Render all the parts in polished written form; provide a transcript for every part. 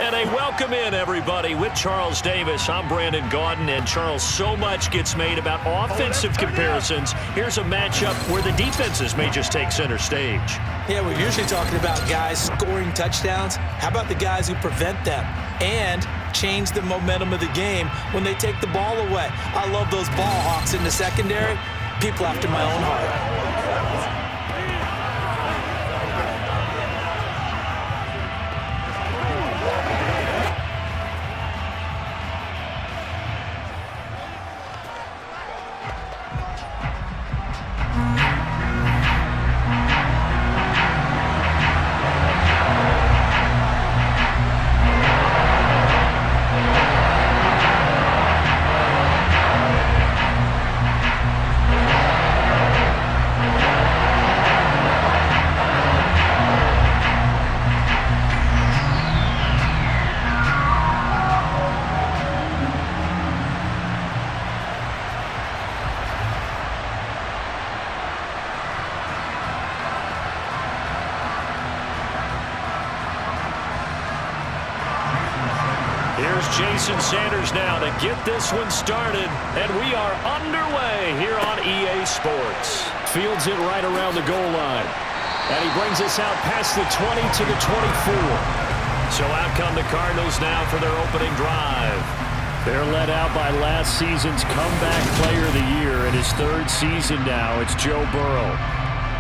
And a welcome in, everybody, with Charles Davis. I'm Brandon Gaudin, and Charles, so much gets made about offensive comparisons. Here's a matchup where the defenses may just take center stage. Yeah, we're usually talking about guys scoring touchdowns. How about the guys who prevent them and change the momentum of the game when they take the ball away? I love those ball hawks in the secondary. People after my own heart. Here's Jason Sanders now to get this one started, and we are underway here on EA Sports. Fields it right around the goal line, and he brings us out past the 20 to the 24. So out come the Cardinals now for their opening drive. They're led out by last season's comeback player of the year. In his third season now, it's Joe Burrow.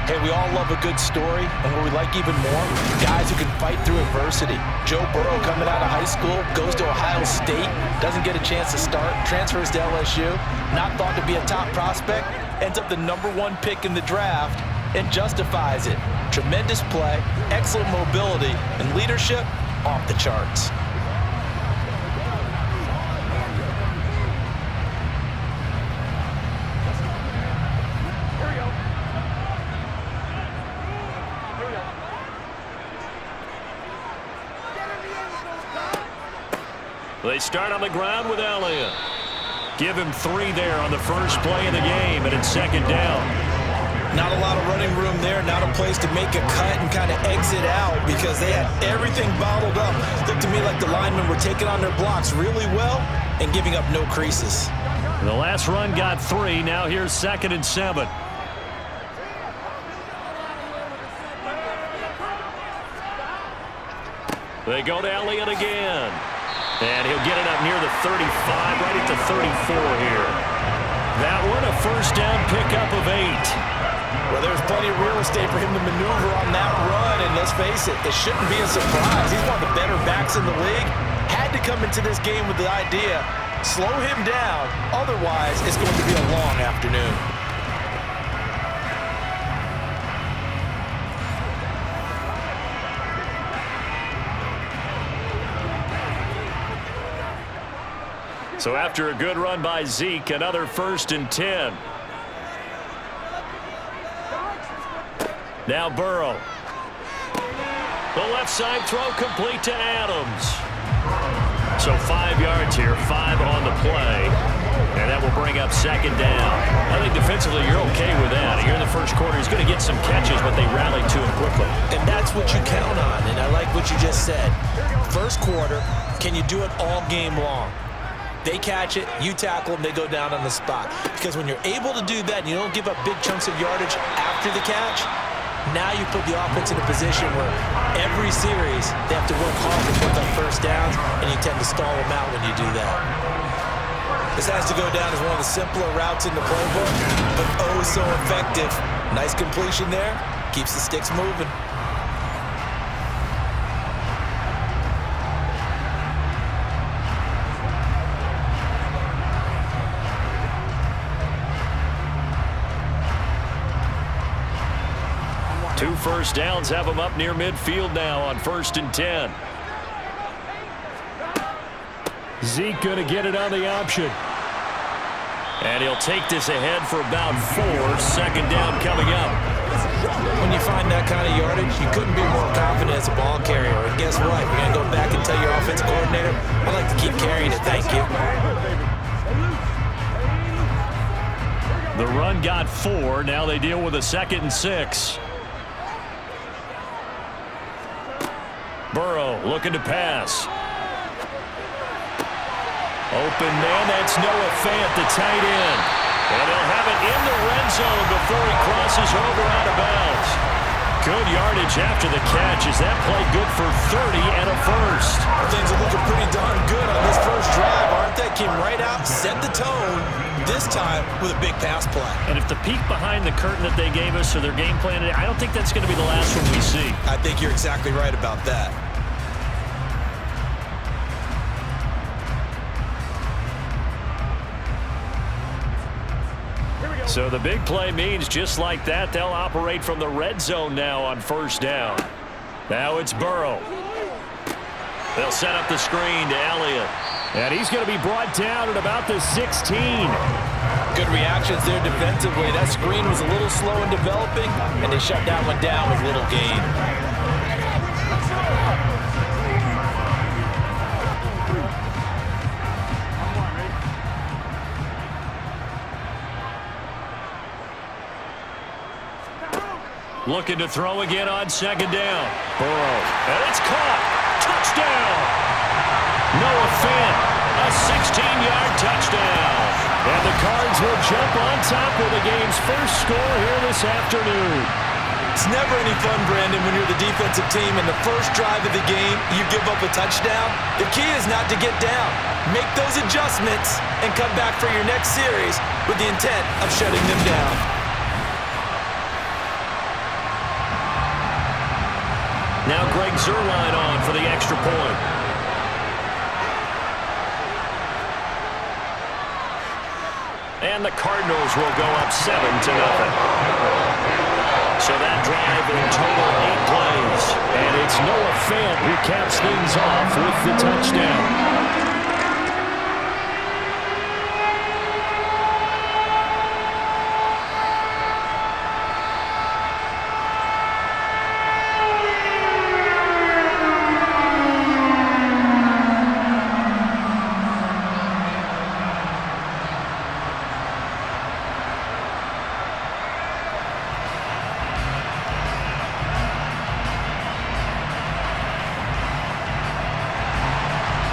Hey, we all love a good story, and what we like even more, guys who can fight through adversity. Joe Burrow coming out of high school, goes to Ohio State, doesn't get a chance to start, transfers to LSU, not thought to be a top prospect, ends up the #1 pick in the draft, and justifies it. Tremendous play, excellent mobility, and leadership off the charts. They start on the ground with Elliott. Give him 3 there on the first play of the game, and it's second down. Not a lot of running room there, not a place to make a cut and kind of exit out because they had everything bottled up. Looked to me like the linemen were taking on their blocks really well and giving up no creases. The last run got 3. Now here's 2nd and 7. They go to Elliott again. And he'll get it up near the 35, right at the 34 here. That one, a first down pickup of 8. Well, there's plenty of real estate for him to maneuver on that run, and let's face it, it shouldn't be a surprise. He's one of the better backs in the league. Had to come into this game with the idea, slow him down, otherwise it's going to be a long afternoon. So after a good run by Zeke, another 1st and 10. Now Burrow. The left side throw complete to Adams. So 5 yards here, 5 on the play. And that will bring up second down. I think defensively you're okay with that. Here in the first quarter, he's going to get some catches, but they rallied to him quickly. And that's what you count on, and I like what you just said. First quarter, can you do it all game long? They catch it, you tackle them, they go down on the spot. Because when you're able to do that and you don't give up big chunks of yardage after the catch, now you put the offense in a position where every series they have to work hard to pick up first downs, and you tend to stall them out when you do that. This has to go down as one of the simpler routes in the playbook, but oh so effective. Nice completion there, keeps the sticks moving. Two first downs have him up near midfield now on 1st and 10. Zeke going to get it on the option. And he'll take this ahead for about 4. Second down coming up. When you find that kind of yardage, you couldn't be more confident as a ball carrier. And guess what? You're going to go back and tell your offensive coordinator, I'd like to keep carrying it, thank you. The run got 4. Now they deal with a 2nd and 6. Burrow looking to pass. Open man, that's Noah Fant, the tight end. And he'll have it in the red zone before he crosses over out of bounds. Good yardage after the catch. Is that play good for 30 and a first? Things are looking pretty darn good on this first drive, aren't they? Came right out, set the tone, this time with a big pass play. And if the peek behind the curtain that they gave us or their game plan, I don't think that's going to be the last one we see. I think you're exactly right about that. So the big play means just like that, they'll operate from the red zone now on first down. Now it's Burrow. They'll set up the screen to Elliott. And he's going to be brought down at about the 16. Good reactions there defensively. That screen was a little slow in developing, and they shut that one down with little gain. Looking to throw again on second down. Burrow. And it's caught. Touchdown. Noah Fant. A 16-yard touchdown. And the Cards will jump on top with the game's first score here this afternoon. It's never any fun, Brandon, when you're the defensive team and the first drive of the game, you give up a touchdown. The key is not to get down. Make those adjustments and come back for your next series with the intent of shutting them down. Now Greg Zuerlein on for the extra point. And the Cardinals will go up 7-0. So that drive in total 8 plays. And it's Noah Fant who caps things off with the touchdown.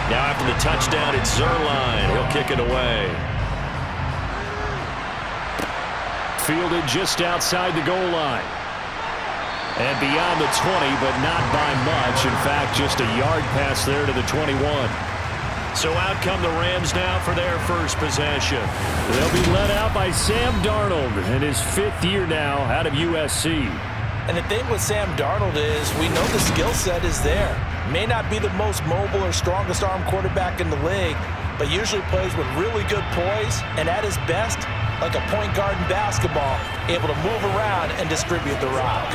Now after the touchdown, it's Zuerlein. He'll kick it away. Fielded just outside the goal line. And beyond the 20, but not by much. In fact, just a yard pass there to the 21. So out come the Rams now for their first possession. They'll be led out by Sam Darnold in his 5th year now out of USC. And the thing with Sam Darnold is we know the skill set is there. May not be the most mobile or strongest arm quarterback in the league, but usually plays with really good poise and at his best, like a point guard in basketball, able to move around and distribute the rock.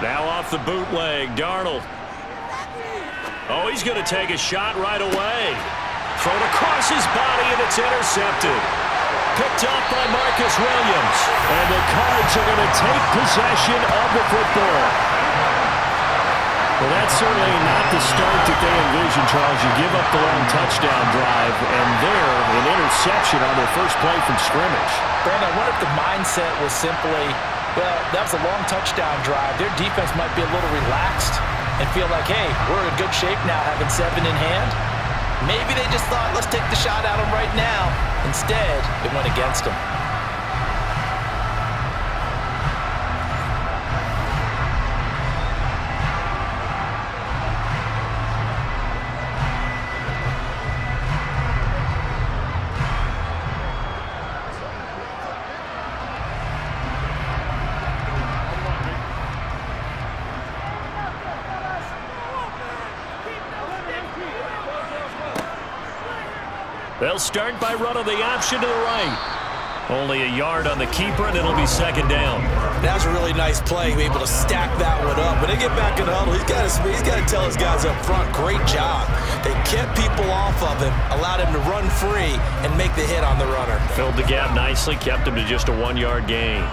Now off the bootleg, Darnold. Oh, he's going to take a shot right away. Thrown across his body, and it's intercepted. Picked off by Marcus Williams. And the Cards are going to take possession of the football. Well, that's certainly not the start that they envisioned, Charles. You give up the long touchdown drive, and there, an interception on their first play from scrimmage. Brandon, I wonder if the mindset was simply, well, that was a long touchdown drive. Their defense might be a little relaxed and feel like, hey, we're in good shape now having 7 in hand. Maybe they just thought, let's take the shot at them right now. Instead, it went against them. They'll start by running the option to the right. Only a yard on the keeper, and it'll be second down. That was a really nice play, able to stack that one up. When they get back in the huddle, he's got to tell his guys up front, great job. They kept people off of him, allowed him to run free, and make the hit on the runner. Filled the gap nicely, kept him to just a 1-yard gain.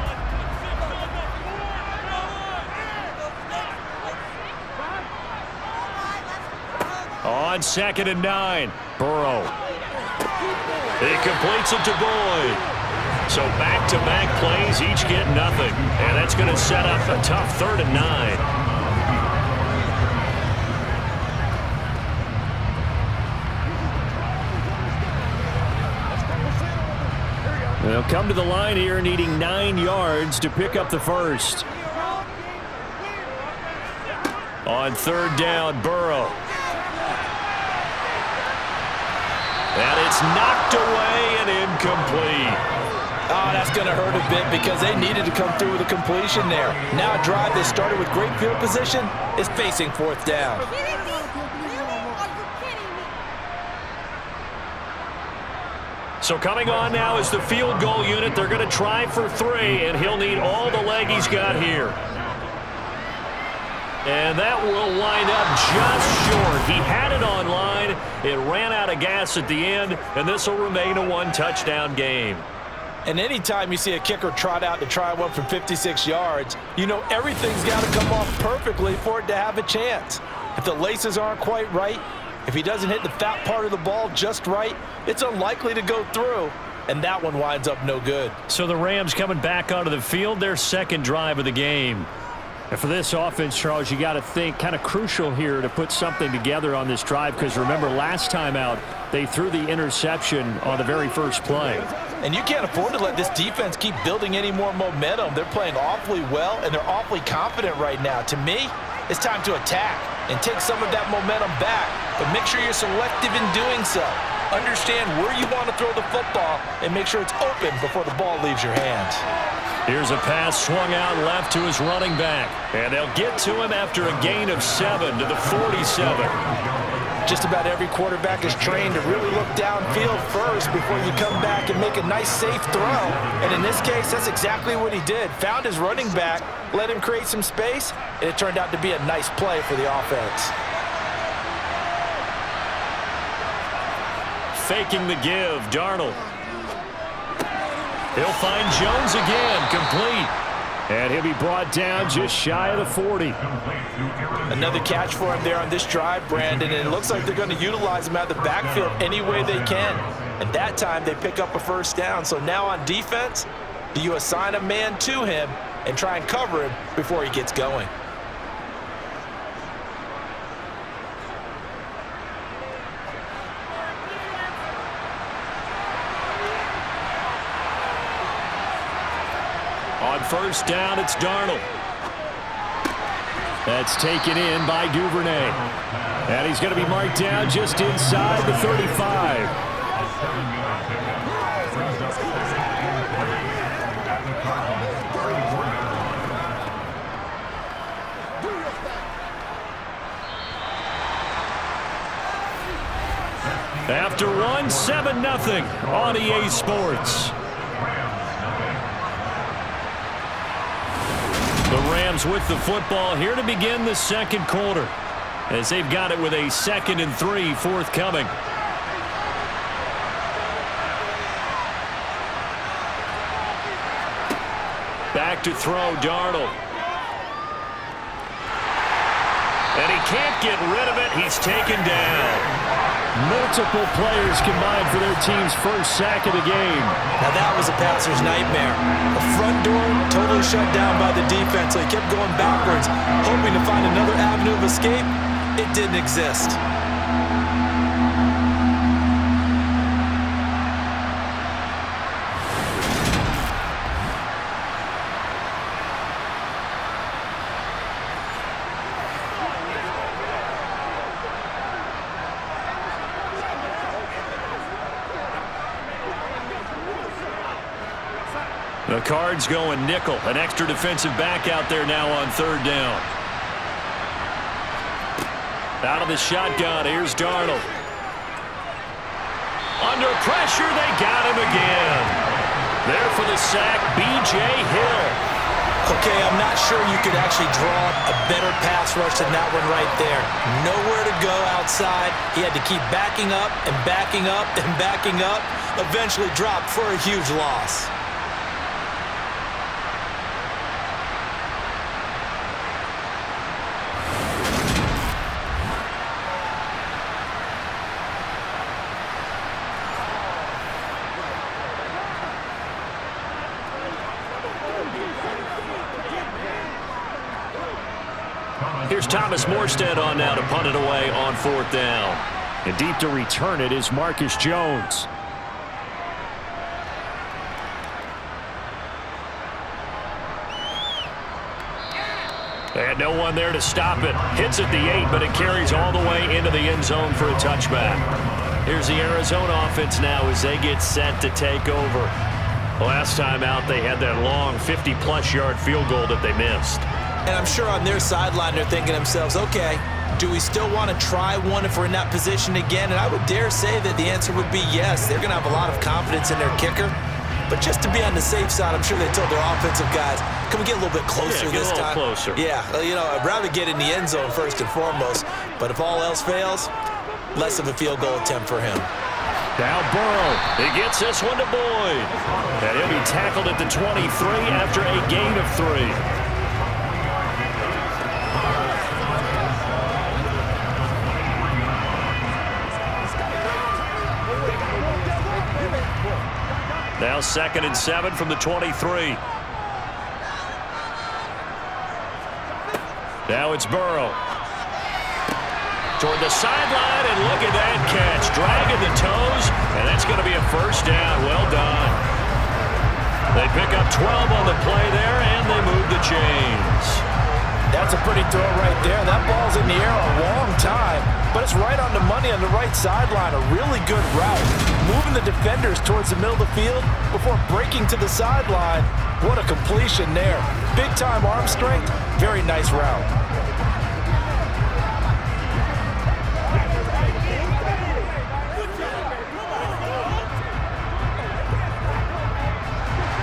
On 2nd and 9, Burrow. He completes it to Boyd. So back-to-back plays, each get nothing. And that's going to set up a tough 3rd and 9. They'll come to the line here needing 9 yards to pick up the first. On 3rd down, Burrow. And it's knocked away and incomplete. Oh, that's going to hurt a bit because they needed to come through with a completion there. Now a drive that started with great field position is facing 4th down. So coming on now is the field goal unit. They're going to try for 3, and he'll need all the leg he's got here. And that will wind up just short. He had it on line. It ran out of gas at the end, and this will remain a 1-touchdown game. And anytime you see a kicker trot out to try one from 56 yards, you know everything's got to come off perfectly for it to have a chance. If the laces aren't quite right, if he doesn't hit the fat part of the ball just right, it's unlikely to go through, and that one winds up no good. So the Rams coming back onto the field, their 2nd drive of the game. And for this offense, Charles, you got to think kind of crucial here to put something together on this drive because remember last time out they threw the interception on the very first play. And you can't afford to let this defense keep building any more momentum. They're playing awfully well, and they're awfully confident right now. To me, it's time to attack and take some of that momentum back, but make sure you're selective in doing so. Understand where you want to throw the football and make sure it's open before the ball leaves your hands. Here's a pass swung out left to his running back. And they'll get to him after a gain of 7 to the 47. Just about every quarterback is trained to really look downfield first before you come back and make a nice, safe throw. And in this case, that's exactly what he did. Found his running back, let him create some space, and it turned out to be a nice play for the offense. Faking the give, Darnold. He'll find Jones again, complete. And he'll be brought down just shy of the 40. Another catch for him there on this drive, Brandon, and it looks like they're going to utilize him out of the backfield any way they can. And that time they pick up a 1st down. So now on defense, do you assign a man to him and try and cover him before he gets going? On 1st down, it's Darnold. That's taken in by Duvernay. And he's going to be marked down just inside the 35. After 7-0 on EA Sports. The Rams with the football here to begin the 2nd quarter as they've got it with a 2nd and 3 forthcoming. Back to throw, Darnold. And he can't get rid of it. He's taken down. Multiple players combined for their team's first sack of the game. Now that was a passer's nightmare. The front door totally shut down by the defense, so he kept going backwards, hoping to find another avenue of escape. It didn't exist. The Cards going nickel. An extra defensive back out there now on 3rd down. Out of the shotgun, here's Darnold. Under pressure, they got him again. There for the sack, B.J. Hill. Okay, I'm not sure you could actually draw a better pass rush than that one right there. Nowhere to go outside. He had to keep backing up and backing up and backing up. Eventually dropped for a huge loss. Here's Thomas Morstead on now to punt it away on 4th down. And deep to return it is Marcus Jones. And no one there to stop it. Hits at the 8, but it carries all the way into the end zone for a touchback. Here's the Arizona offense now as they get set to take over. Last time out, they had that long 50-plus yard field goal that they missed. And I'm sure on their sideline they're thinking to themselves, okay, do we still want to try one if we're in that position again? And I would dare say that the answer would be yes. They're going to have a lot of confidence in their kicker. But just to be on the safe side, I'm sure they told their offensive guys, can we get a little bit closer this time? Closer. Yeah, I'd rather get in the end zone first and foremost. But if all else fails, less of a field goal attempt for him. Now Burrow. He gets this one to Boyd. And he'll be tackled at the 23 after a gain of 3. Now 2nd and 7 from the 23. Now it's Burrow. Toward the sideline, and look at that catch. Dragging the toes, and that's going to be a first down. Well done. They pick up 12 on the play there, and they move the chains. That's a pretty throw right there. That ball's in the air a long time, but it's right on the money on the right sideline. A really good route. Moving the defenders towards the middle of the field before breaking to the sideline. What a completion there. Big-time arm strength. Very nice route.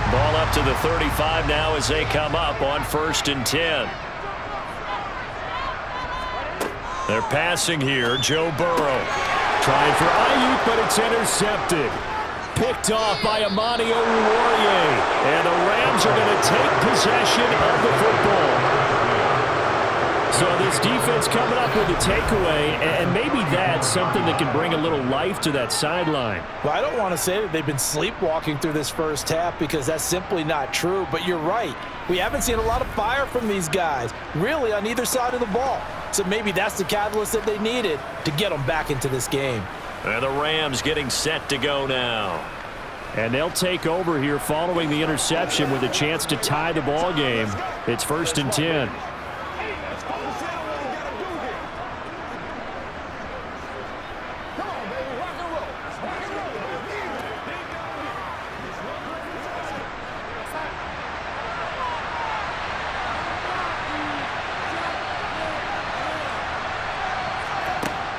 Ball up to the 35 now as they come up on 1st and 10. They're passing here. Joe Burrow. Trying for Ayuk, but it's intercepted. Picked off by Amani Oruwariye. And the Rams are going to take possession of the football. So this defense coming up with a takeaway, and maybe that's something that can bring a little life to that sideline. Well, I don't want to say that they've been sleepwalking through this first half because that's simply not true, but you're right. We haven't seen a lot of fire from these guys, really on either side of the ball. So maybe that's the catalyst that they needed to get them back into this game. And the Rams getting set to go now. And they'll take over here following the interception with a chance to tie the ball game. It's 1st and 10.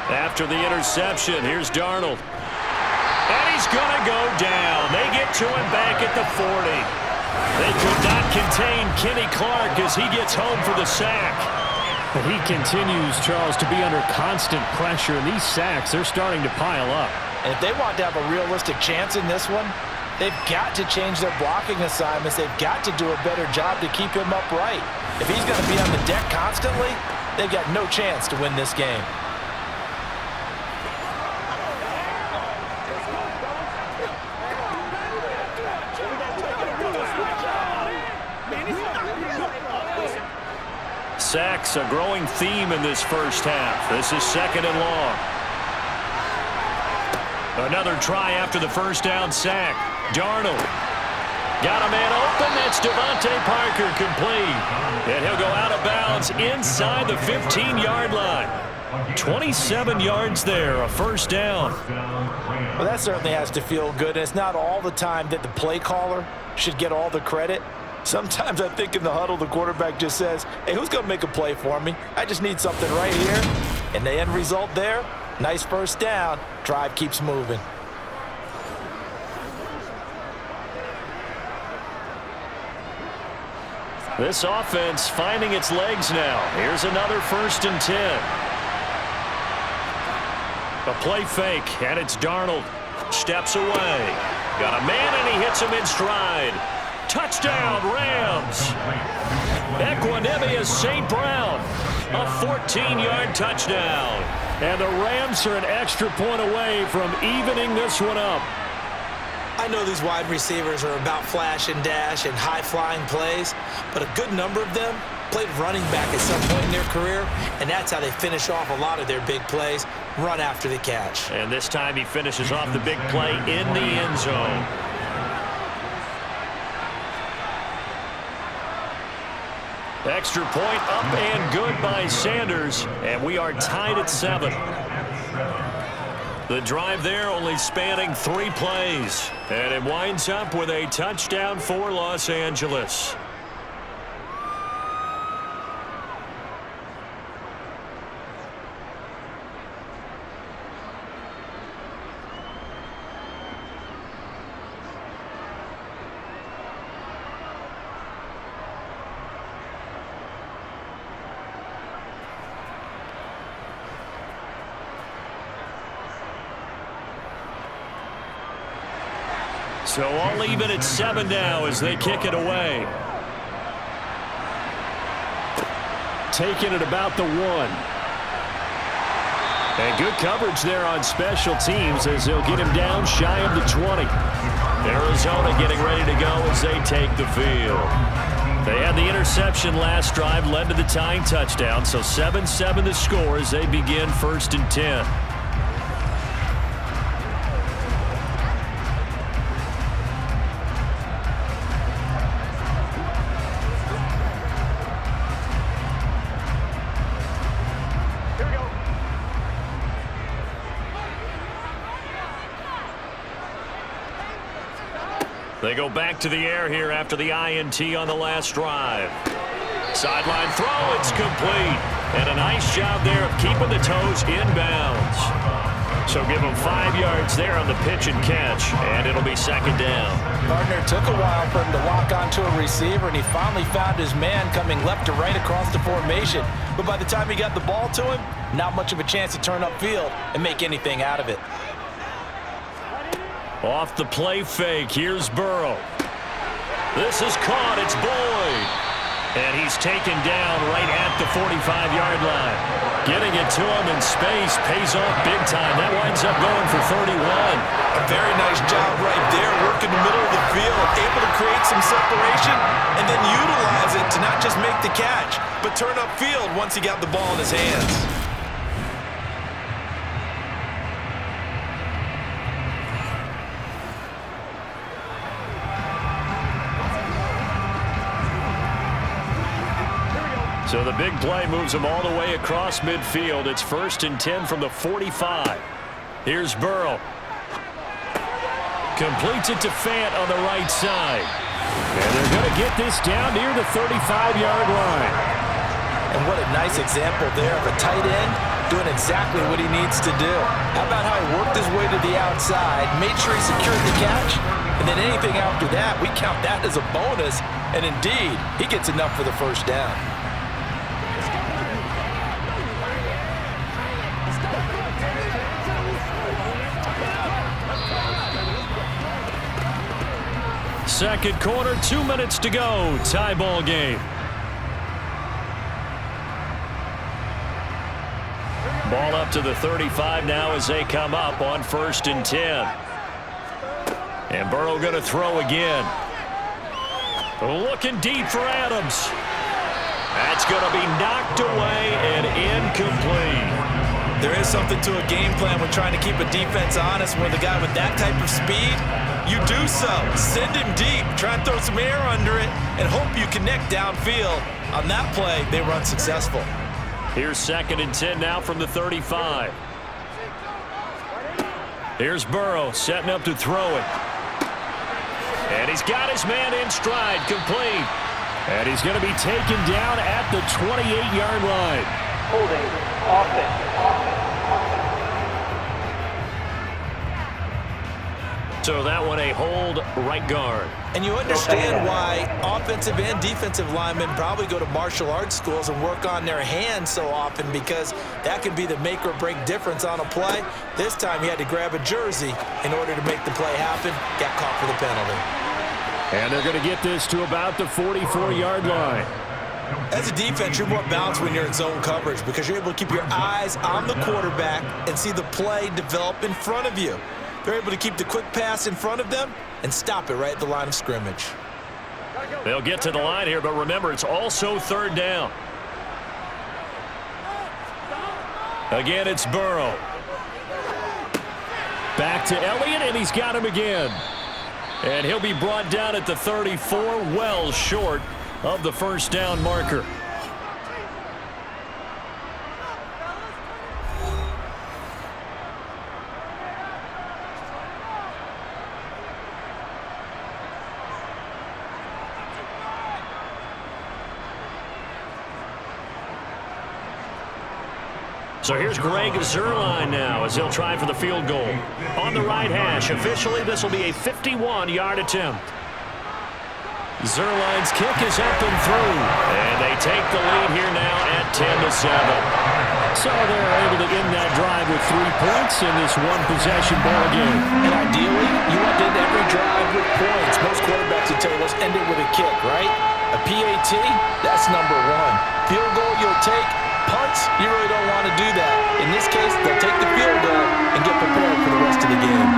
After the interception, here's Darnold. And he's going to go down. They get to him back at the 40. They could not contain Kenny Clark as he gets home for the sack. But he continues, Charles, to be under constant pressure, and these sacks, they're starting to pile up. And if they want to have a realistic chance in this one, they've got to change their blocking assignments. They've got to do a better job to keep him upright. If he's going to be on the deck constantly, they've got no chance to win this game. Sacks, a growing theme in this first half. This is 2nd and long. Another try after the first down sack. Darnold got a man open. That's Devontae Parker complete. And he'll go out of bounds inside the 15-yard line. 27 yards there, a first down. Well, that certainly has to feel good. And it's not all the time that the play caller should get all the credit. Sometimes I think in the huddle, the quarterback just says, hey, who's going to make a play for me? I just need something right here. And the end result there, nice first down. Drive keeps moving. This offense finding its legs now. Here's another 1st and 10. A play fake, and it's Darnold. Steps away. Got a man, and he hits him in stride. Touchdown, Rams. Equanimous St. Brown. A 14-yard touchdown. And the Rams are an extra point away from evening this one up. I know these wide receivers are about flash and dash and high-flying plays, but a good number of them played running back at some point in their career, and that's how they finish off a lot of their big plays, run after the catch. And this time he finishes off the big play in the end zone. Extra point up and good by Sanders, and we are tied at 7. The drive there only spanning 3 plays, and it winds up with a touchdown for Los Angeles. So all even at 7 now as they kick it away. Taking it about the 1. And good coverage there on special teams as they'll get him down shy of the 20. Arizona getting ready to go as they take the field. They had the interception last drive, led to the tying touchdown. So 7-7 the score as they begin 1st and 10. They go back to the air here after the INT on the last drive. Sideline throw, it's complete. And a nice job there of keeping the toes inbounds. So give them 5 yards there on the pitch and catch, and it'll be 2nd down. Gardner took a while for him to lock onto a receiver, and he finally found his man coming left to right across the formation. But by the time he got the ball to him, not much of a chance to turn upfield and make anything out of it. Off the play fake, here's Burrow. This is caught, it's Boyd. And he's taken down right at the 45-yard line. Getting it to him in space pays off big time. That winds up going for 31. A very nice job right there, working the middle of the field, able to create some separation and then utilize it to not just make the catch, but turn upfield once he got the ball in his hands. So the big play moves them all the way across midfield. It's 1st and 10 from the 45. Here's Burrow. Completes it to Fant on the right side. And they're going to get this down near the 35-yard line. And what a nice example there of a tight end doing exactly what he needs to do. How about how he worked his way to the outside, made sure he secured the catch, and then anything after that, we count that as a bonus. And indeed, he gets enough for the 1st down. Second quarter, 2 minutes to go. Tie ball game. Ball up to the 35 now as they come up on 1st and 10. And Burrow going to throw again. Looking deep for Adams. That's going to be knocked away and incomplete. There is something to a game plan when trying to keep a defense honest. With a guy with that type of speed, you do so. Send him deep. Try and throw some air under it and hope you connect downfield. On that play, they were unsuccessful. Here's 2nd and 10 now from the 35. Here's Burrow setting up to throw it. And he's got his man in stride, complete. And he's going to be taken down at the 28-yard line. Holding, offense. So that one a hold right guard. And you understand why offensive and defensive linemen probably go to martial arts schools and work on their hands so often, because that could be the make or break difference on a play. This time he had to grab a jersey in order to make the play happen. Got caught for the penalty. And they're going to get this to about the 44-yard line. As a defense, you're more balanced when you're in zone coverage because you're able to keep your eyes on the quarterback and see the play develop in front of you. They're able to keep the quick pass in front of them and stop it right at the line of scrimmage. They'll get to the line here, but remember, it's also third down. Again, it's Burrow. Back to Elliott, and he's got him again. And he'll be brought down at the 34, well short of the first down marker. So here's Greg Zuerlein now as he'll try for the field goal. On the right hash, officially this will be a 51-yard attempt. Zuerlein's kick is up and through. And they take the lead here now at 10-7. So they're able to end that drive with 3 points in this one-possession ball game. And ideally, you want to end every drive with points. Most quarterbacks will tell you, let's end it with a kick, right? A PAT, that's number 1. Field goal you'll take. Punts, you really don't want to do that. In this case, they'll take the field goal and get prepared for the rest of the game.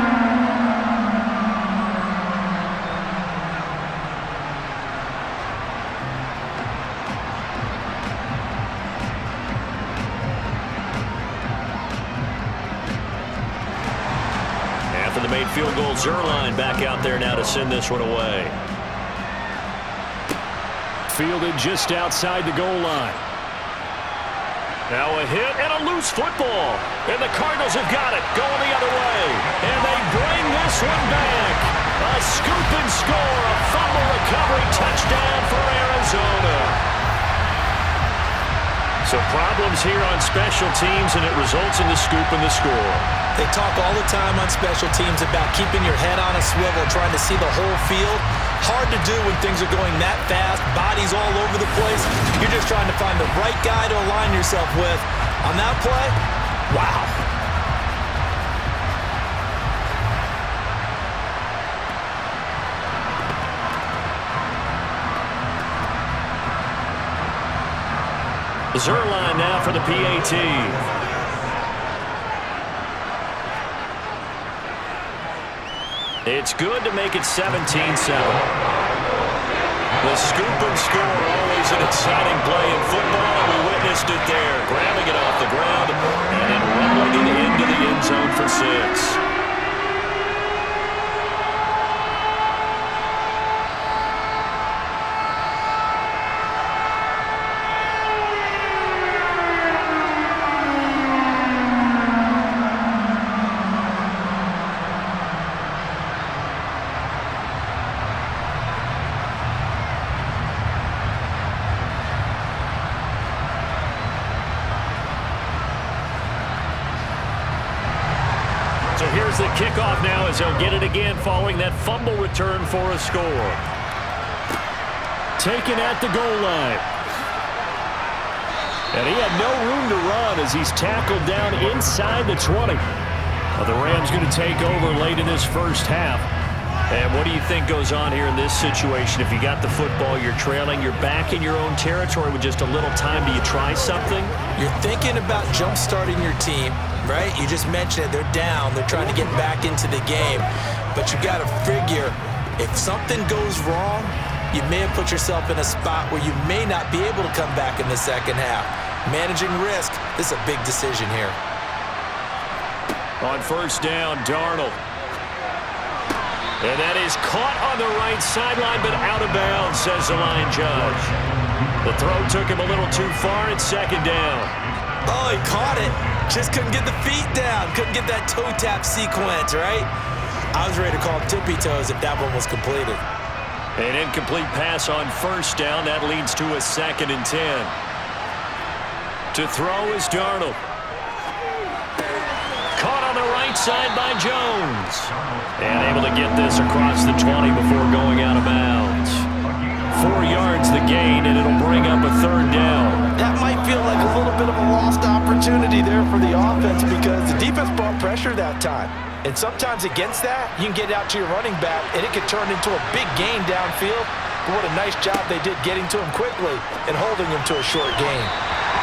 After the made field goal, Zuerlein back out there now to send this one away. Fielded just outside the goal line. Now a hit and a loose football. And the Cardinals have got it. Going the other way. And they bring this one back. A scoop and score. A fumble recovery touchdown for Arizona. So problems here on special teams, and it results in the scoop and the score. They talk all the time on special teams about keeping your head on a swivel, trying to see the whole field. Hard to do when things are going that fast, bodies all over the place. You're just trying to find the right guy to align yourself with. On that play, wow. Zuerlein now for the PAT. It's good to make it 17-7. The scoop and score, always an exciting play in football, and we witnessed it there. Grabbing it off the ground and then rumbling it into the end zone for 6. So here's the kickoff now as they'll get it again following that fumble return for a score. Taken at the goal line. And he had no room to run as he's tackled down inside the 20. Well, the Rams going to take over late in this first half. And what do you think goes on here in this situation? If you got the football, you're trailing, you're back in your own territory with just a little time. Do you try something? You're thinking about jump-starting your team, right? You just mentioned it. They're down. They're trying to get back into the game. But you got to figure, if something goes wrong, you may have put yourself in a spot where you may not be able to come back in the second half. Managing risk, this is a big decision here. On first down, Darnold. And that is caught on the right sideline, but out of bounds, says the line judge. The throw took him a little too far. It's second down. Oh, he caught it. Just couldn't get the feet down. Couldn't get that toe tap sequence, right? I was ready to call him tippy toes if that one was completed. An incomplete pass on first down. That leads to a 2nd and 10. To throw is Darnold. Caught on the right side by Jones. And able to get this across the 20 before going out of bounds. 4 yards the gain, and it'll bring up a 3rd down. That might feel like a little bit of a lost opportunity there for the offense because the defense brought pressure that time. And sometimes against that, you can get out to your running back, and it could turn into a big gain downfield. But what a nice job they did getting to him quickly and holding him to a short gain.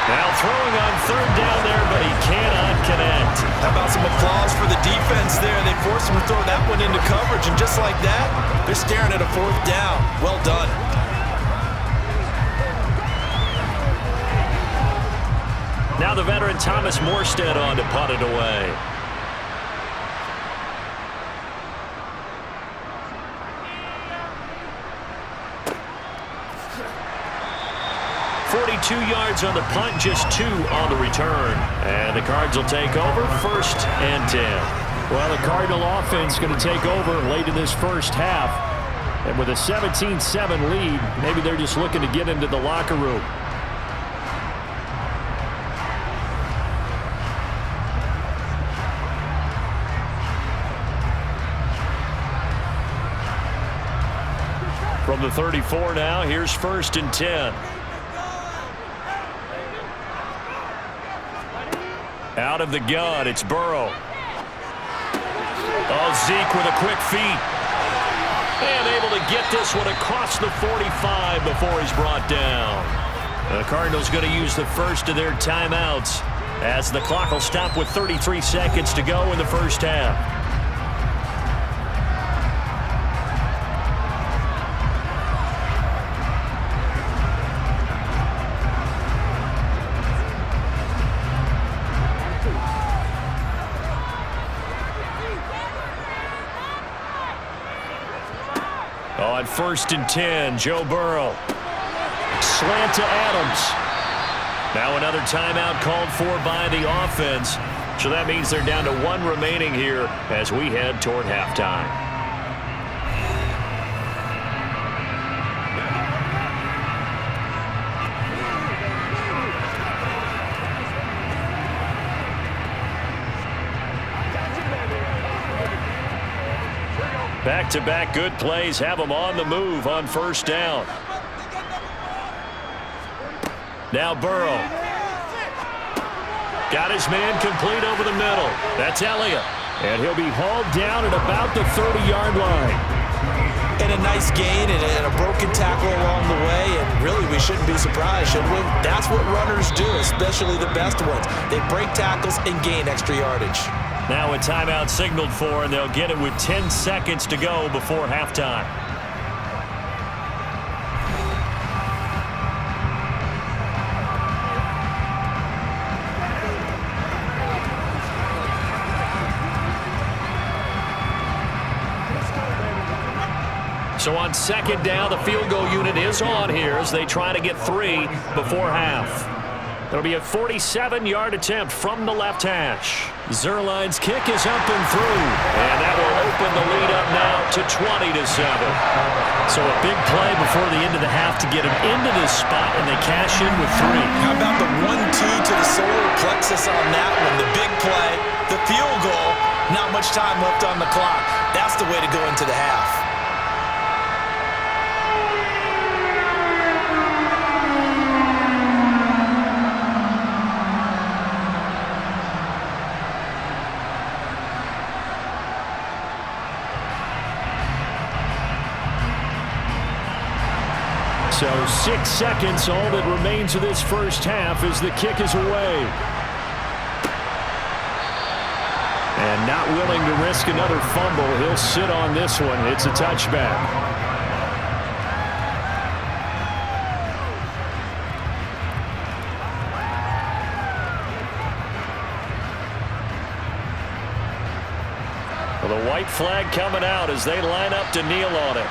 Now throwing on third down there, but he cannot connect. How about some applause for the defense there? They forced him to throw that one into coverage, and just like that, they're staring at a fourth down. Well done. Now the veteran Thomas Morstead on to punt it away. yards on the punt, just 2 on the return. And the Cards will take over, 1st and 10. Well, the Cardinal offense is going to take over late in this first half. And with a 17-7 lead, maybe they're just looking to get into the locker room. From the 34 now, here's 1st and 10. Out of the gun, it's Burrow. Oh, Zeke with a quick feet. And able to get this one across the 45 before he's brought down. The Cardinals going to use the first of their timeouts as the clock will stop with 33 seconds to go in the first half. On 1st and 10, Joe Burrow. Slant to Adams. Now another timeout called for by the offense. So that means they're down to 1 remaining here as we head toward halftime. Back-to-back good plays have them on the move on 1st down. Now Burrow. Got his man complete over the middle. That's Elliott. And he'll be hauled down at about the 30-yard line. And a nice gain and a broken tackle along the way. And really, we shouldn't be surprised, should we? That's what runners do, especially the best ones. They break tackles and gain extra yardage. Now a timeout signaled for, and they'll get it with 10 seconds to go before halftime. So on 2nd down, the field goal unit is on here as they try to get 3 before half. It'll be a 47-yard attempt from the left hash. Zerline's kick is up and through. And that will open the lead up now to 20-7. So a big play before the end of the half to get him into this spot, and they cash in with 3. How about the 1-2 to the solar plexus on that one? The big play, the field goal, not much time left on the clock. That's the way to go into the half. So 6 seconds, all that remains of this first half as the kick is away. And not willing to risk another fumble, he'll sit on this one. It's a touchback. Well, the white flag coming out as they line up to kneel on it.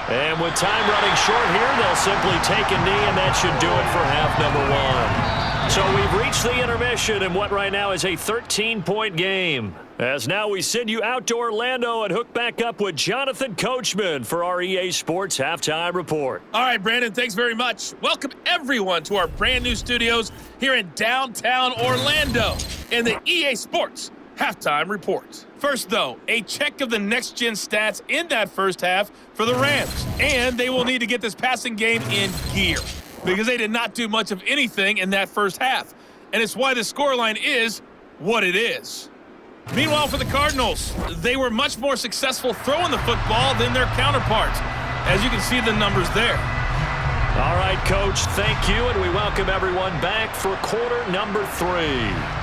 And with time running short here, they'll simply take a knee, and that should do it for half number 1. So we've reached the intermission in what right now is a 13-point game. As now we send you out to Orlando and hook back up with Jonathan Coachman for our EA Sports Halftime Report. All right, Brandon, thanks very much. Welcome, everyone, to our brand-new studios here in downtown Orlando in the EA Sports Halftime Report. First, though, a check of the next-gen stats in that first half for the Rams. And they will need to get this passing game in gear because they did not do much of anything in that first half. And it's why the scoreline is what it is. Meanwhile, for the Cardinals, they were much more successful throwing the football than their counterparts, as you can see the numbers there. All right, Coach, thank you, and we welcome everyone back for quarter number 3.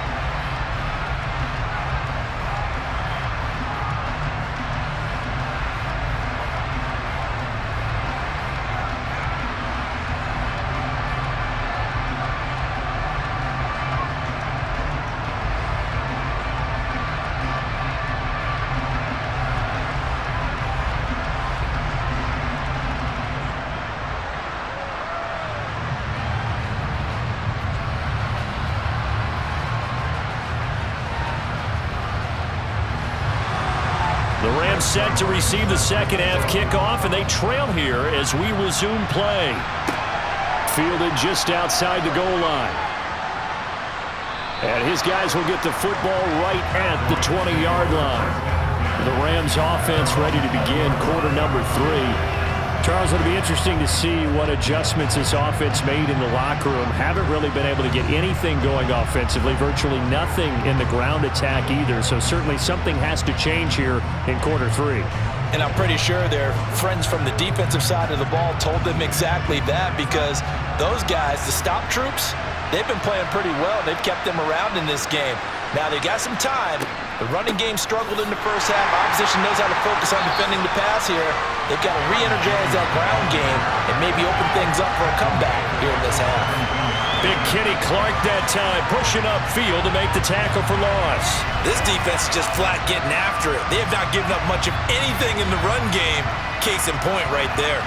The Rams set to receive the second half kickoff, and they trail here as we resume play. Fielded just outside the goal line. And his guys will get the football right at the 20-yard line. The Rams offense ready to begin quarter number 3. Charles, it'll be interesting to see what adjustments this offense made in the locker room. Haven't really been able to get anything going offensively, virtually nothing in the ground attack either. So certainly something has to change here in quarter 3. And I'm pretty sure their friends from the defensive side of the ball told them exactly that, because those guys, the stop troops, they've been playing pretty well. They've kept them around in this game. Now they got some time. The running game struggled in the first half. Opposition knows how to focus on defending the pass here. They've got to re-energize that ground game and maybe open things up for a comeback here in this half. Big Kenny Clark that time, pushing upfield to make the tackle for loss. This defense is just flat getting after it. They have not given up much of anything in the run game. Case in point right there.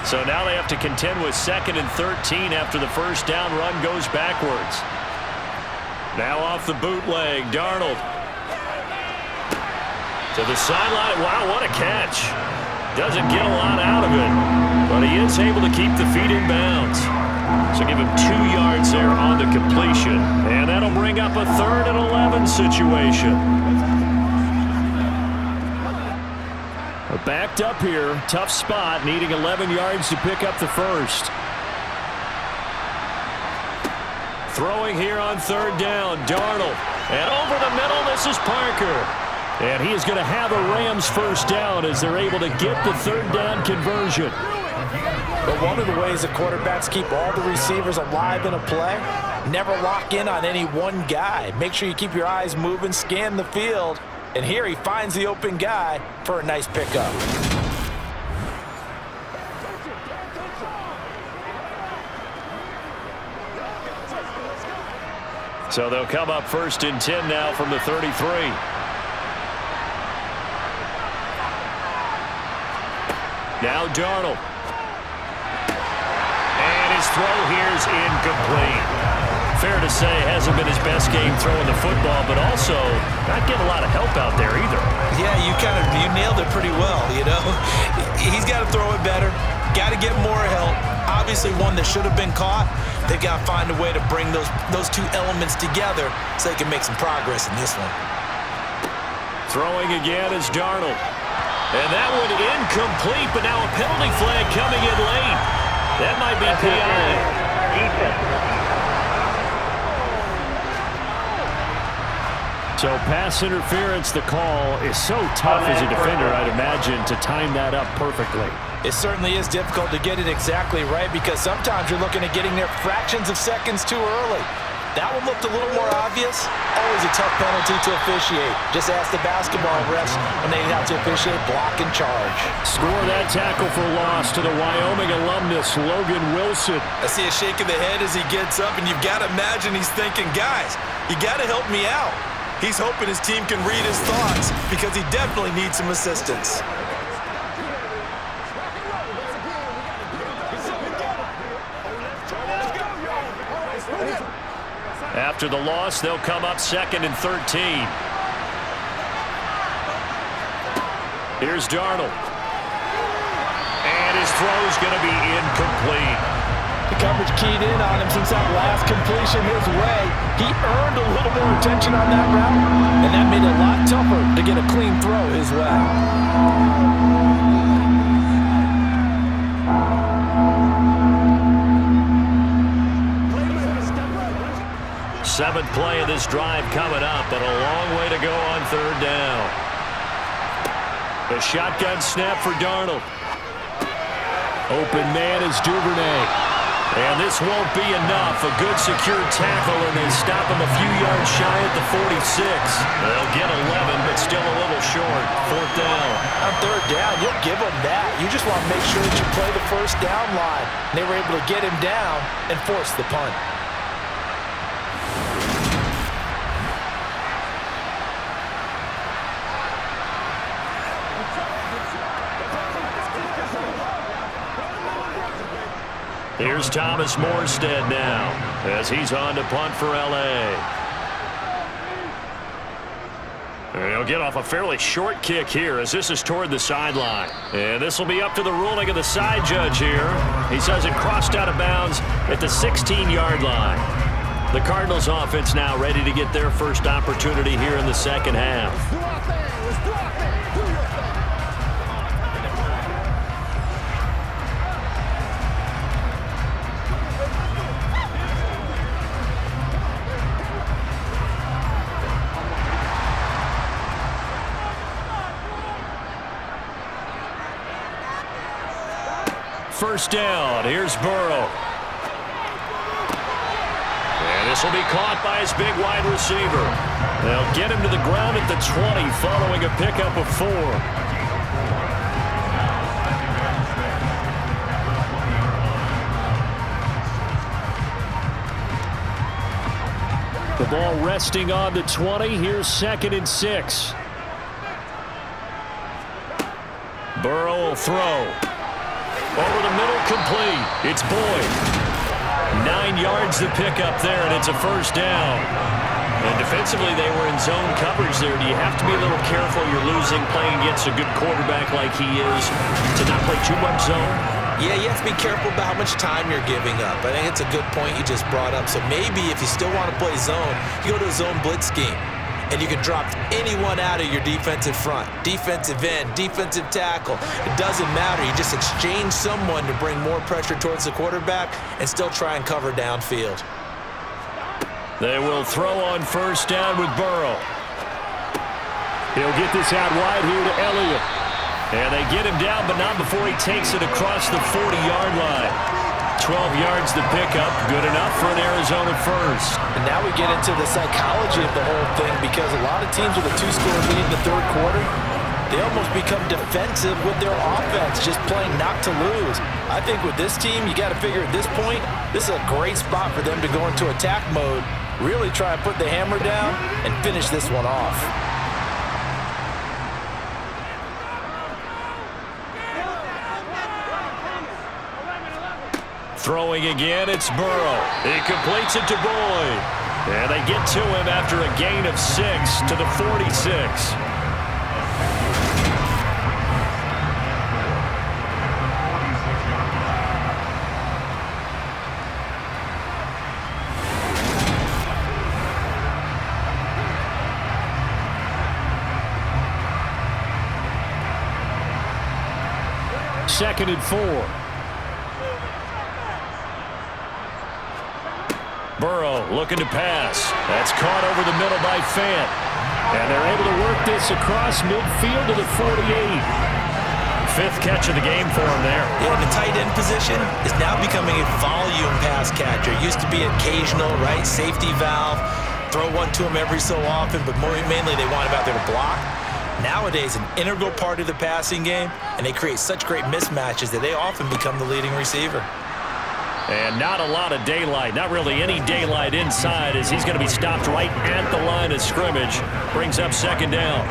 So now they have to contend with 2nd and 13 after the first down run goes backwards. Now off the bootleg, Darnold. To the sideline. Wow, what a catch. Doesn't get a lot out of it, but he is able to keep the feet in bounds. So give him 2 yards there on the completion, and that'll bring up a 3rd and 11 situation. Backed up here, tough spot, needing 11 yards to pick up the first. Throwing here on 3rd down, Darnold. And over the middle, this is Parker. And he is going to have a Rams first down as they're able to get the 3rd down conversion. But one of the ways the quarterbacks keep all the receivers alive in a play, never lock in on any one guy. Make sure you keep your eyes moving, scan the field. And here he finds the open guy for a nice pickup. So they'll come up 1st and 10 now from the 33. Now Darnold. And his throw here is incomplete. Fair to say, hasn't been his best game throwing the football, but also not getting a lot of help out there either. Yeah, you nailed it pretty well, you know. He's got to throw it better, got to get more help. Obviously one that should have been caught. They've got to find a way to bring those 2 elements together so they can make some progress in this one. Throwing again is Darnold. And that one incomplete, but now a penalty flag coming in late. That might be PI. Defense. So pass interference, the call is so tough as a defender, I'd imagine, to time that up perfectly. It certainly is difficult to get it exactly right, because sometimes you're looking at getting there fractions of seconds too early. That one looked a little more obvious. Always a tough penalty to officiate. Just ask the basketball refs when they have to officiate block and charge. Score that tackle for loss to the Wyoming alumnus, Logan Wilson. I see a shake of the head as he gets up, and you've got to imagine he's thinking, guys, you got to help me out. He's hoping his team can read his thoughts because he definitely needs some assistance. After the loss, they'll come up 2nd and 13. Here's Darnold. And his throw's going to be incomplete. The coverage keyed in on him since that last completion his way. He earned a little more attention on that route, and that made it a lot tougher to get a clean throw his way. 7th play of this drive coming up, but a long way to go on 3rd down. The shotgun snap for Darnold. Open man is Duvernay. And this won't be enough. A good secure tackle, and they stop him a few yards shy at the 46. They'll get 11, but still a little short. 4th down. On 3rd down, you'll give them that. You just want to make sure that you play the 1st down line. And they were able to get him down and force the punt. Here's Thomas Morstead now as he's on to punt for L.A. And he'll get off a fairly short kick here as this is toward the sideline. And this will be up to the ruling of the side judge here. He says it crossed out of bounds at the 16-yard line. The Cardinals offense now ready to get their first opportunity here in the 2nd half. First down. Here's Burrow. And this will be caught by his big wide receiver. They'll get him to the ground at the 20 following a pickup of 4. The ball resting on the 20. Here's 2nd and 6. Burrow will throw. Over the middle, complete. It's Boyd. 9 yards to pick up there, and it's a first down. And defensively, they were in zone coverage there. Do you have to be a little careful? You're losing, playing against a good quarterback like he is, to not play too much zone? Yeah, you have to be careful about how much time you're giving up. I think it's a good point you just brought up. So maybe if you still want to play zone, you go to a zone blitz scheme. And you can drop anyone out of your defensive front, defensive end, defensive tackle. It doesn't matter. You just exchange someone to bring more pressure towards the quarterback and still try and cover downfield. They will throw on first down with Burrow. He'll get this out wide here to Elliott. And they get him down, but not before he takes it across the 40-yard line. 12 yards to pick up, good enough for an Arizona first. And now we get into the psychology of the whole thing, because a lot of teams with a 2-score lead in the 3rd quarter, they almost become defensive with their offense, just playing not to lose. I think with this team, you got to figure at this point, this is a great spot for them to go into attack mode, really try and put the hammer down and finish this one off. Throwing again, it's Burrow. He completes it to Boyd. And they get to him after a gain of 6 to the 46. Second and 4. Burrow looking to pass. That's caught over the middle by Fant. And they're able to work this across midfield to the 48. 5th catch of the game for him there. Yeah, the tight end position is now becoming a volume pass catcher. Used to be occasional, right? Safety valve. Throw one to him every so often, but mainly they want him out there to block. Nowadays, an integral part of the passing game, and they create such great mismatches that they often become the leading receiver. And not a lot of daylight, not really any daylight inside, as he's going to be stopped right at the line of scrimmage. Brings up 2nd down.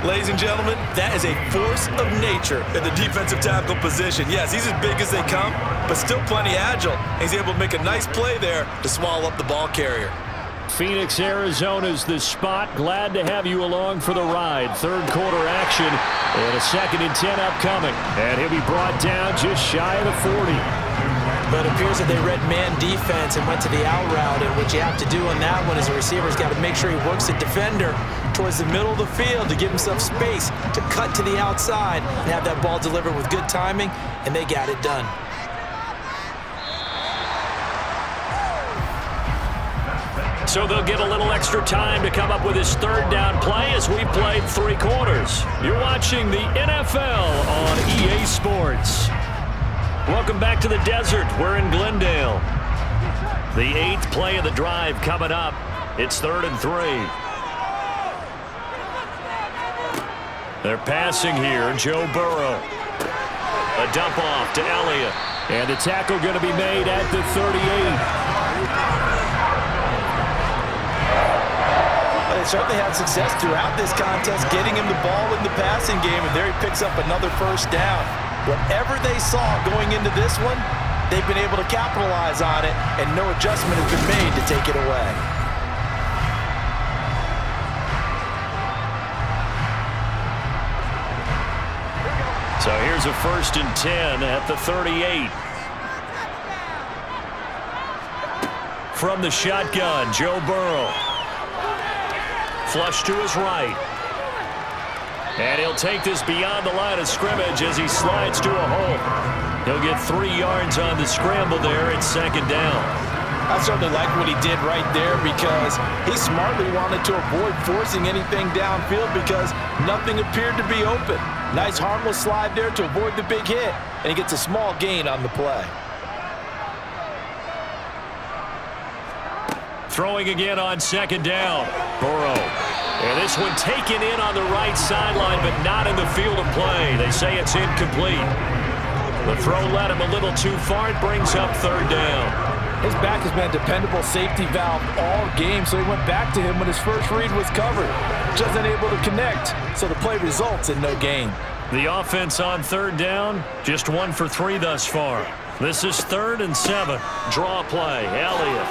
Ladies and gentlemen, that is a force of nature in the defensive tackle position. Yes, he's as big as they come, but still plenty agile. He's able to make a nice play there to swallow up the ball carrier. Phoenix, Arizona's the spot. Glad to have you along for the ride. 3rd quarter action and a 2nd and 10 upcoming. And he'll be brought down just shy of the 40. But it appears that they read man defense and went to the out route. And what you have to do on that one is the receiver's got to make sure he works the defender towards the middle of the field to give himself space to cut to the outside and have that ball delivered with good timing, and they got it done. so they'll get a little extra time to come up with his third down play as we played 3 quarters. You're watching the NFL on EA Sports. Welcome back to the desert. We're in Glendale. The 8th play of the drive coming up. It's 3rd and 3. They're passing here. Joe Burrow. A dump off to Elliott. And the tackle going to be made at the 38. They certainly had success throughout this contest getting him the ball in the passing game, and there he picks up another first down. Whatever they saw going into this one, they've been able to capitalize on it, and no adjustment has been made to take it away. So here's a 1st and 10 at the 38. From the shotgun, Joe Burrow. Flush to his right. And he'll take this beyond the line of scrimmage as he slides to a hole. He'll get 3 yards on the scramble there. It's 2nd down. I certainly like what he did right there because he smartly wanted to avoid forcing anything downfield because nothing appeared to be open. Nice harmless slide there to avoid the big hit, and he gets a small gain on the play. Throwing again on 2nd down. Burrow. And this one taken in on the right sideline, but not in the field of play. They say it's incomplete. The throw led him a little too far. It brings up 3rd down. His back has been a dependable safety valve all game, so he went back to him when his first read was covered. Just unable to connect, so the play results in no gain. The offense on 3rd down, just 1 for 3 thus far. This is 3rd and 7. Draw play, Elliott.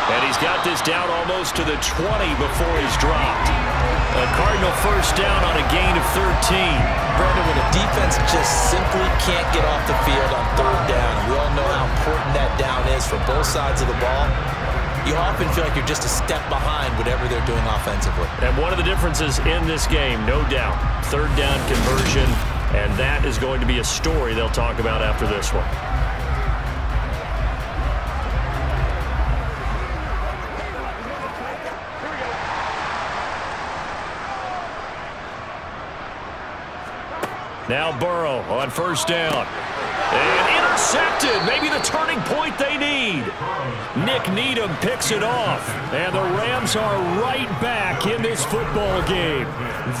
And he's got this down almost to the 20 before he's dropped. A Cardinal first down on a gain of 13. Brandon, when a defense just simply can't get off the field on 3rd down, we all know how important that down is for both sides of the ball, you often feel like you're just a step behind whatever they're doing offensively. And one of the differences in this game, no doubt, 3rd down conversion, and that is going to be a story they'll talk about after this one. Now Burrow on 1st down. And intercepted. Maybe the turning point they need. Nick Needham picks it off. And the Rams are right back in this football game.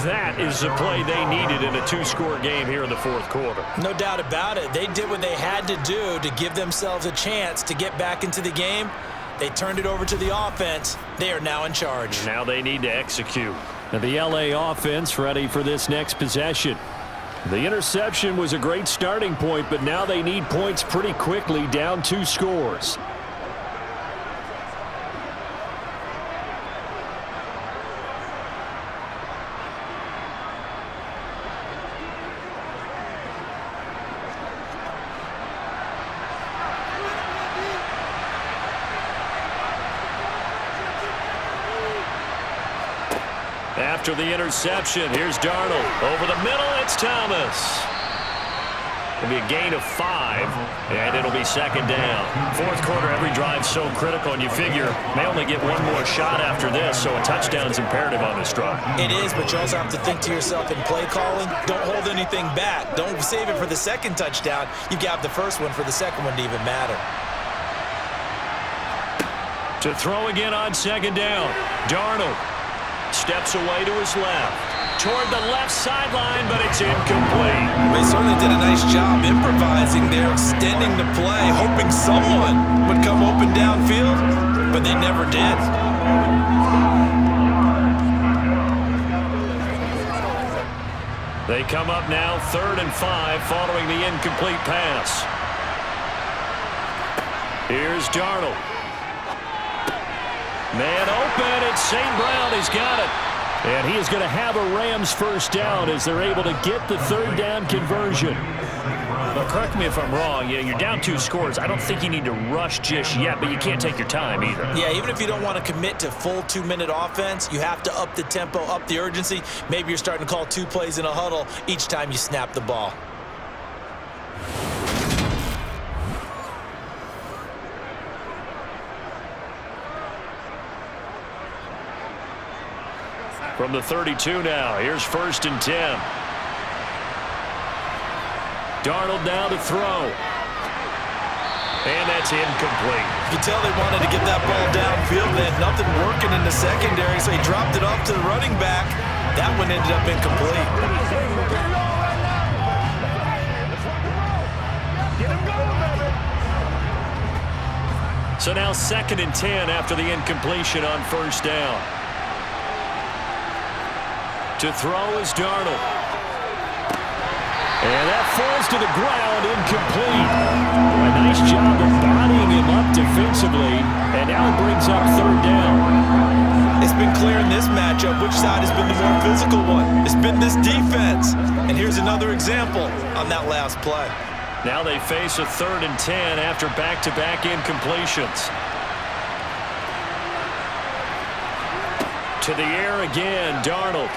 That is the play they needed in a 2-score game here in the 4th quarter. No doubt about it. They did what they had to do to give themselves a chance to get back into the game. They turned it over to the offense. They are now in charge. Now they need to execute. And the LA offense ready for this next possession. The interception was a great starting point, but now they need points pretty quickly, down 2 scores. After the interception, here's Darnold. Over the middle, it's Thomas. It'll be a gain of 5, and it'll be 2nd down. 4th quarter, every drive so critical, and you figure may only get one more shot after this, so a touchdown's imperative on this drive. It is, but you also have to think to yourself in play calling, don't hold anything back. Don't save it for the 2nd touchdown. You've got the first one for the 2nd one to even matter. To throw again on 2nd down. Darnold steps away to his left. Toward the left sideline, but it's incomplete. They certainly did a nice job improvising there, extending the play, hoping someone would come open downfield, but they never did. They come up now 3rd and 5 following the incomplete pass. Here's Darnold. Man open, it's St. Brown. He's got it. And he is going to have a Rams first down as they're able to get the 3rd down conversion. But correct me if I'm wrong. Yeah, you're down 2 scores. I don't think you need to rush just yet, but you can't take your time either. Yeah, even if you don't want to commit to full 2-minute offense, you have to up the tempo, up the urgency. Maybe you're starting to call 2 plays in a huddle each time you snap the ball. From the 32 now, here's 1st and 10. Darnold now to throw. And that's incomplete. You can tell they wanted to get that ball downfield. They had nothing working in the secondary, so he dropped it off to the running back. That one ended up incomplete. So now 2nd and 10 after the incompletion on 1st down. To throw is Darnold. And that falls to the ground, incomplete. A nice job of bodying him up defensively, and now it brings up 3rd down. It's been clear in this matchup which side has been the more physical one. It's been this defense. And here's another example on that last play. Now they face a 3rd and 10 after back-to-back incompletions. To the air again, Darnold.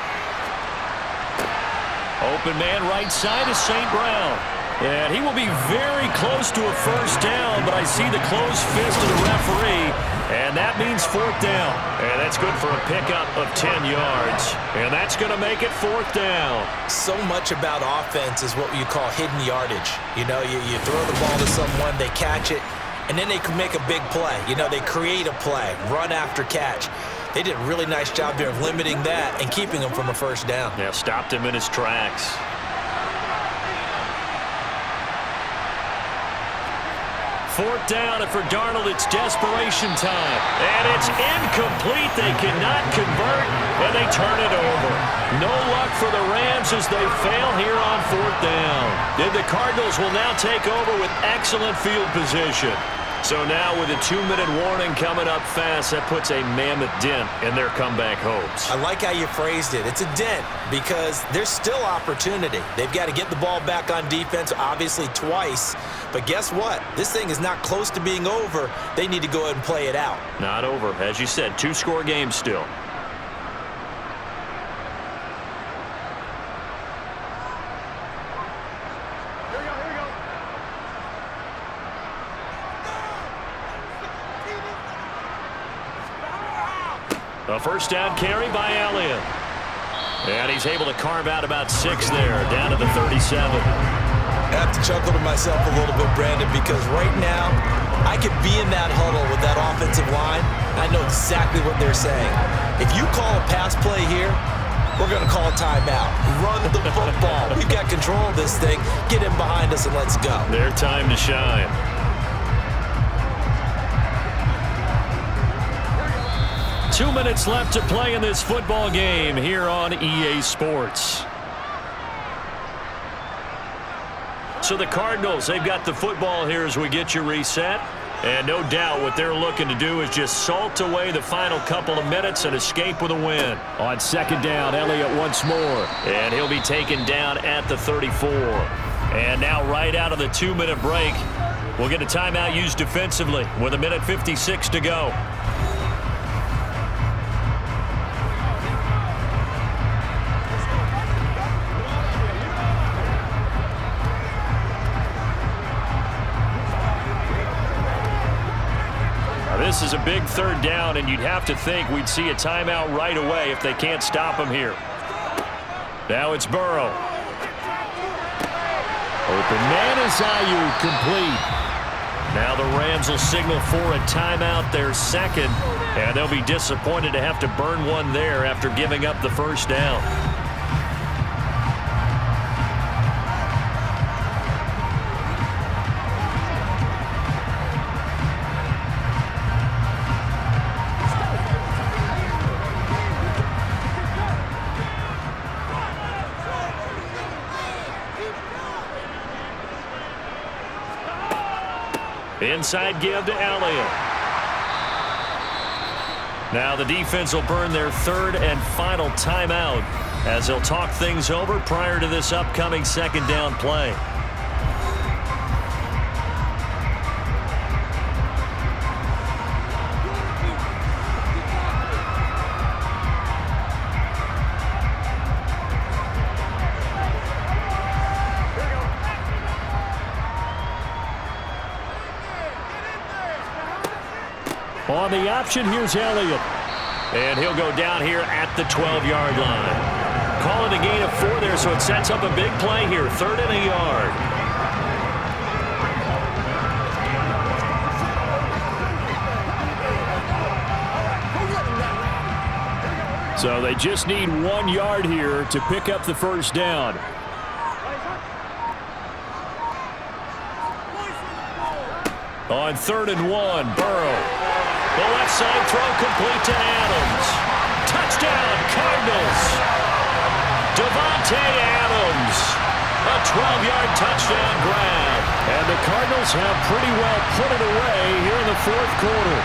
Open man right side is St. Brown. And he will be very close to a 1st down, but I see the closed fist of the referee, and that means 4th down. And that's good for a pickup of 10 yards. And that's going to make it 4th down. So much about offense is what you call hidden yardage. You know, you throw the ball to someone, they catch it, and then they can make a big play. You know, they create a play, run after catch. They did a really nice job there of limiting that and keeping him from a 1st down. Yeah, stopped him in his tracks. 4th down, and for Darnold, it's desperation time. And it's incomplete. They cannot convert, and they turn it over. No luck for the Rams as they fail here on 4th down. And the Cardinals will now take over with excellent field position. So now with a 2-minute warning coming up fast, that puts a mammoth dent in their comeback hopes. I like how you phrased it. It's a dent because there's still opportunity. They've got to get the ball back on defense, obviously twice. But guess what? This thing is not close to being over. They need to go ahead and play it out. Not over. As you said, 2-score game still. A 1st down carry by Elliott. And he's able to carve out about 6 there, down to the 37. I have to chuckle to myself a little bit, Brandon, because right now I could be in that huddle with that offensive line. I know exactly what they're saying. If you call a pass play here, we're going to call a timeout. Run the football. We've got control of this thing. Get in behind us and let's go. Their time to shine. 2 minutes left to play in this football game here on EA Sports. So the Cardinals, they've got the football here as we get you reset. And no doubt what they're looking to do is just salt away the final couple of minutes and escape with a win. On 2nd down, Elliott once more. And he'll be taken down at the 34. And now right out of the 2-minute break, we'll get a timeout used defensively with 1:56 to go. This is a big 3rd down, and you'd have to think we'd see a timeout right away if they can't stop him here. Now it's Burrow. Open man is Ayuk, complete. Now the Rams will signal for a timeout, their 2nd, and they'll be disappointed to have to burn one there after giving up the 1st down. Inside give to Elliott. Now the defense will burn their 3rd and final timeout as they'll talk things over prior to this upcoming 2nd down play. On the option, here's Elliott. And he'll go down here at the 12-yard line. Call it a gain of 4 there, so it sets up a big play here. 3rd and a yard. So they just need 1 yard here to pick up the first down. On 3rd and 1, Burrow. The left side throw complete to Adams. Touchdown, Cardinals. Devontae Adams. A 12-yard touchdown grab. And the Cardinals have pretty well put it away here in the 4th quarter.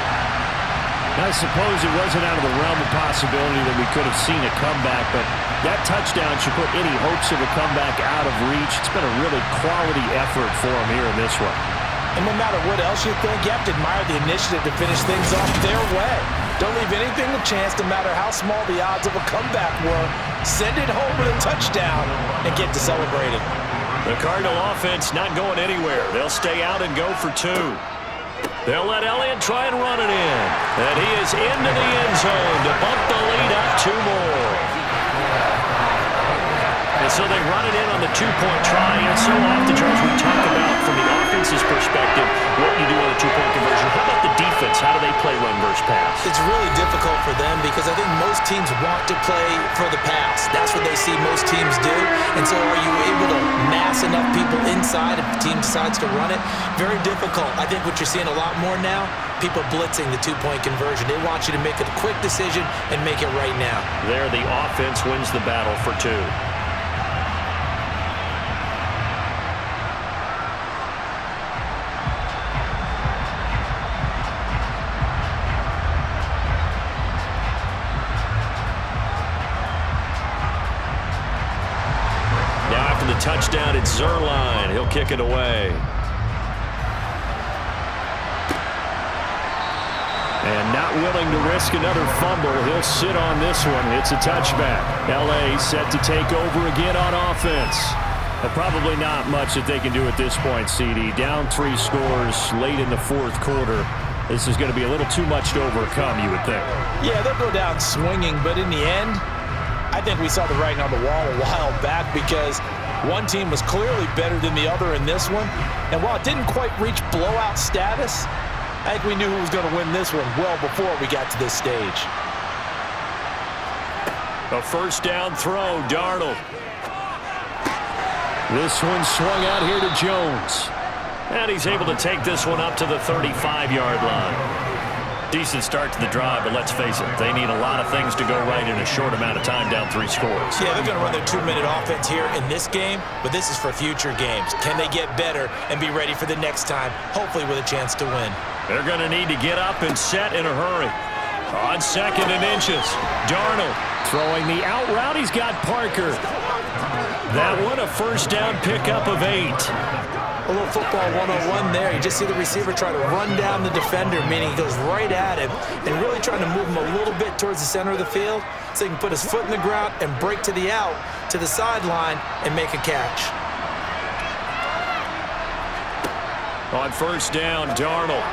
I suppose it wasn't out of the realm of possibility that we could have seen a comeback, but that touchdown should put any hopes of a comeback out of reach. It's been a really quality effort for them here in this one. And no matter what else you think, you have to admire the initiative to finish things off their way. Don't leave anything to chance, no matter how small the odds of a comeback were. Send it home with a touchdown and get to celebrating. The Cardinal offense not going anywhere. They'll stay out and go for 2. They'll let Elliott try and run it in. And he is into the end zone to bump the lead up 2 more. And so they run it in on the 2-point try. And so often, Charles, we talk about from the offense's perspective what you do on a 2-point conversion. How about the defense? How do they play run versus pass? It's really difficult for them because I think most teams want to play for the pass. That's what they see most teams do. And so are you able to mass enough people inside if the team decides to run it? Very difficult. I think what you're seeing a lot more now, people blitzing the 2-point conversion. They want you to make a quick decision and make it right now. There, the offense wins the battle for 2. Touchdown, it's Zerline. He'll kick it away. And not willing to risk another fumble. He'll sit on this one. It's a touchback. L.A. set to take over again on offense. But probably not much that they can do at this point, CD. Down 3 scores late in the 4th quarter. This is going to be a little too much to overcome, you would think. Yeah, they'll go down swinging, but in the end, I think we saw the writing on the wall a while back because one team was clearly better than the other in this one. And while it didn't quite reach blowout status, I think we knew who was going to win this one well before we got to this stage. A 1st down throw, Darnold. This one swung out here to Jones. And he's able to take this one up to the 35-yard line. Decent start to the drive, but let's face it, they need a lot of things to go right in a short amount of time, down 3 scores. Yeah, they're going to run their 2-minute offense here in this game, but this is for future games. Can they get better and be ready for the next time, hopefully with a chance to win? They're going to need to get up and set in a hurry. On 2nd and inches, Darnold throwing the out route. He's got Parker. That one, a 1st down pickup of 8. A little football 101 there. You just see the receiver try to run down the defender, meaning he goes right at him and really trying to move him a little bit towards the center of the field so he can put his foot in the ground and break to the out, to the sideline, and make a catch. On 1st down, Darnold.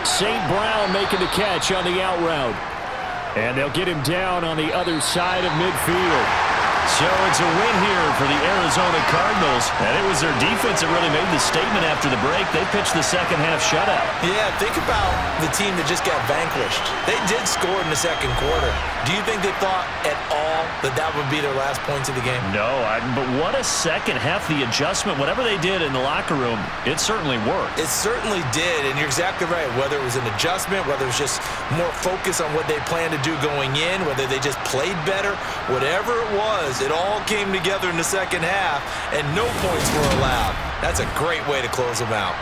St. Brown making the catch on the out route. And they'll get him down on the other side of midfield. So it's a win here for the Arizona Cardinals. And it was their defense that really made the statement after the break. They pitched the second half shutout. Yeah, think about the team that just got vanquished. They did score in the 2nd quarter. Do you think they thought at all that that would be their last points of the game? No, but what a second half. The adjustment, whatever they did in the locker room, it certainly worked. It certainly did, and you're exactly right. Whether it was an adjustment, whether it was just more focus on what they planned to do going in, whether they just played better, whatever it was, it all came together in the second half, and no points were allowed. That's a great way to close them out.